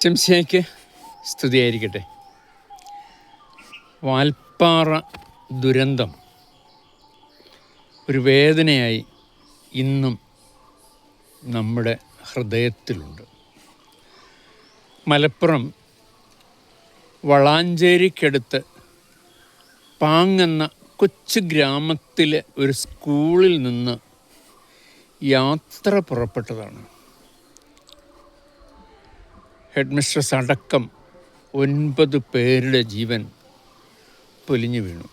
ശംശയ്ക്ക് സ്തുതിയായിരിക്കട്ടെ. വാൽപ്പാറ ദുരന്തം ഒരു വേദനയായി ഇന്നും നമ്മുടെ ഹൃദയത്തിലുണ്ട്. മലപ്പുറം വളാഞ്ചേരിക്കടുത്ത് പാങ്ങെന്ന കൊച്ചു ഗ്രാമത്തിലെ ഒരു സ്കൂളിൽ നിന്ന് യാത്ര പുറപ്പെട്ടതാണ്. ഹെഡ് മിസ്ട്രസ് അടക്കം 9 പേരുടെ ജീവൻ പൊലിഞ്ഞു വീണു.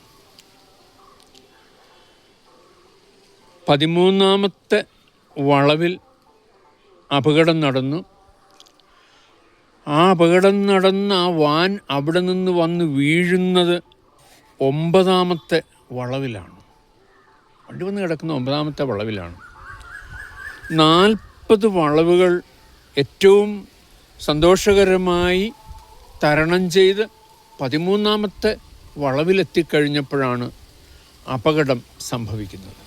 13ാമത്തെ വളവിൽ അപകടം നടന്നു. ആ അപകടം നടന്ന ആ വാൻ അവിടെ നിന്ന് വന്ന് വീഴുന്നത് 9ാമത്തെ വളവിലാണ്. വണ്ടി വന്ന് കിടക്കുന്ന 9ാമത്തെ വളവിലാണ്. 40 വളവുകൾ ഏറ്റവും സന്തോഷകരമായി തരണം ചെയ്ത് 13ാമത്തെ വളവിലെത്തിക്കഴിഞ്ഞപ്പോഴാണ് അപകടം സംഭവിക്കുന്നത്.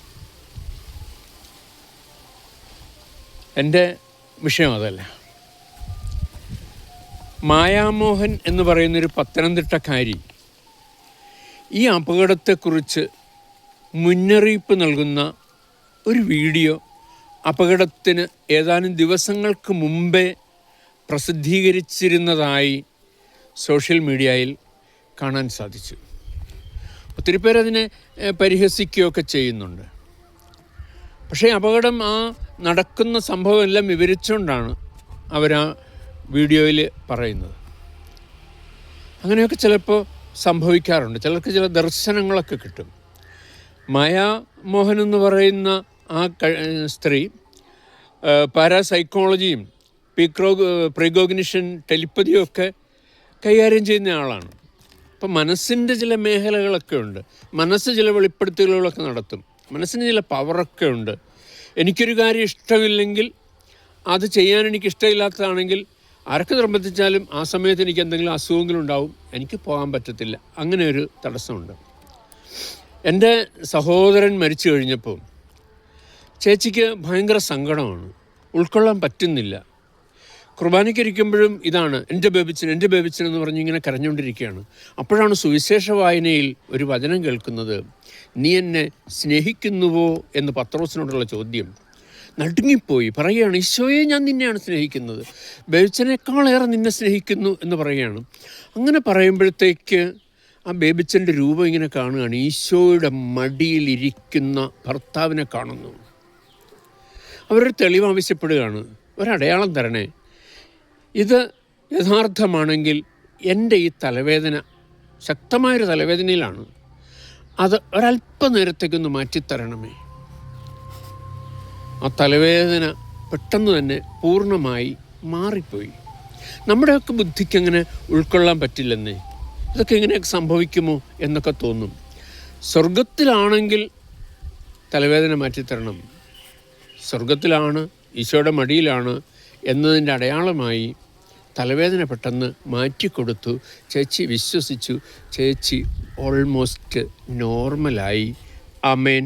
എൻ്റെ വിഷയം അതല്ല. മായാമോഹൻ എന്ന് പറയുന്നൊരു പത്തനംതിട്ടക്കാരി ഈ അപകടത്തെക്കുറിച്ച് മുന്നറിയിപ്പ് നൽകുന്ന ഒരു വീഡിയോ അപകടത്തിന് ഏതാനും ദിവസങ്ങൾക്ക് മുമ്പേ പ്രസിദ്ധീകരിച്ചിരുന്നതായി സോഷ്യൽ മീഡിയയിൽ കാണാൻ സാധിച്ചു. ഒത്തിരി പേരതിനെ പരിഹസിക്കുകയൊക്കെ ചെയ്യുന്നുണ്ട്. പക്ഷേ അപകടം ആ നടക്കുന്ന സംഭവമെല്ലാം വിവരിച്ചുകൊണ്ടാണ് അവരാ വീഡിയോയിൽ പറയുന്നത്. അങ്ങനെയൊക്കെ ചിലപ്പോൾ സംഭവിക്കാറുണ്ട്. ചിലർക്ക് ചില ദർശനങ്ങളൊക്കെ കിട്ടും. മായാമോഹൻ എന്ന് പറയുന്ന ആ സ്ത്രീ പാരാസൈക്കോളജിയും പ്രീകോഗ്നിഷൻ ടെലിപ്പതിയൊക്കെ കൈകാര്യം ചെയ്യുന്ന ആളാണ്. അപ്പം മനസ്സിൻ്റെ ചില മേഖലകളൊക്കെ ഉണ്ട്. മനസ്സ് ചില വെളിപ്പെടുത്തലുകളൊക്കെ നടത്തും. മനസ്സിന് ചില പവറൊക്കെ ഉണ്ട്. എനിക്കൊരു കാര്യം ഇഷ്ടമില്ലെങ്കിൽ, അത് ചെയ്യാൻ എനിക്ക് ഇഷ്ടമില്ലാത്തതാണെങ്കിൽ ആരൊക്കെ നിർബന്ധിച്ചാലും ആ സമയത്ത് എനിക്ക് എന്തെങ്കിലും അസുഖങ്ങളും ഉണ്ടാവും, എനിക്ക് പോകാൻ പറ്റത്തില്ല. അങ്ങനെ ഒരു തടസ്സമുണ്ട്. എൻ്റെ സഹോദരൻ മരിച്ചു കഴിഞ്ഞപ്പോൾ ചേച്ചിക്ക് ഭയങ്കര സങ്കടമാണ്, ഉൾക്കൊള്ളാൻ പറ്റുന്നില്ല. കുർബാനയ്ക്കിരിക്കുമ്പോഴും ഇതാണ് എൻ്റെ ബേബിച്ചൻ എന്ന് പറഞ്ഞ് ഇങ്ങനെ കരഞ്ഞുകൊണ്ടിരിക്കുകയാണ്. അപ്പോഴാണ് സുവിശേഷ വായനയിൽ ഒരു വചനം കേൾക്കുന്നത്. നീ എന്നെ സ്നേഹിക്കുന്നുവോ എന്ന് പത്രോസിനോടുള്ള ചോദ്യം. നടുങ്ങിപ്പോയി പറയുകയാണ്, ഈശോയെ ഞാൻ നിന്നെയാണ് സ്നേഹിക്കുന്നത്, ബേബിച്ചനേക്കാളേറെ നിന്നെ സ്നേഹിക്കുന്നു എന്ന് പറയുകയാണ്. അങ്ങനെ പറയുമ്പോഴത്തേക്ക് ആ ബേബിച്ചൻ്റെ രൂപം ഇങ്ങനെ കാണുകയാണ്. ഈശോയുടെ മടിയിലിരിക്കുന്ന ഭർത്താവിനെ കാണുന്നു. അവരൊരു തെളിവ് ആവശ്യപ്പെടുകയാണ്, ഒരടയാളം തരണേ. ഇത് യഥാർത്ഥമാണെങ്കിൽ എൻ്റെ ഈ തലവേദന ശക്തമായൊരു തലവേദനയിലാണ്, അത് ഒരല്പനേരത്തേക്കൊന്ന് മാറ്റിത്തരണമേ. ആ തലവേദന പെട്ടെന്ന് തന്നെ പൂർണ്ണമായി മാറിപ്പോയി. നമ്മുടെയൊക്കെ ബുദ്ധിക്ക് അങ്ങനെ ഉൾക്കൊള്ളാൻ പറ്റില്ലെന്നേ. ഇതൊക്കെ എങ്ങനെയൊക്കെ സംഭവിക്കുമോ എന്നൊക്കെ തോന്നും. സ്വർഗത്തിലാണെങ്കിൽ തലവേദന മാറ്റിത്തരണം, സ്വർഗത്തിലാണ്, ഈശോയുടെ മടിയിലാണ് എന്നതിൻ്റെ അടയാളമായി തലവേദന പെട്ടെന്ന് മാറ്റിക്കൊടുത്തു. ചേച്ചി വിശ്വസിച്ചു. ചേച്ചി ഓൾമോസ്റ്റ് നോർമലായി. ആമേൻ.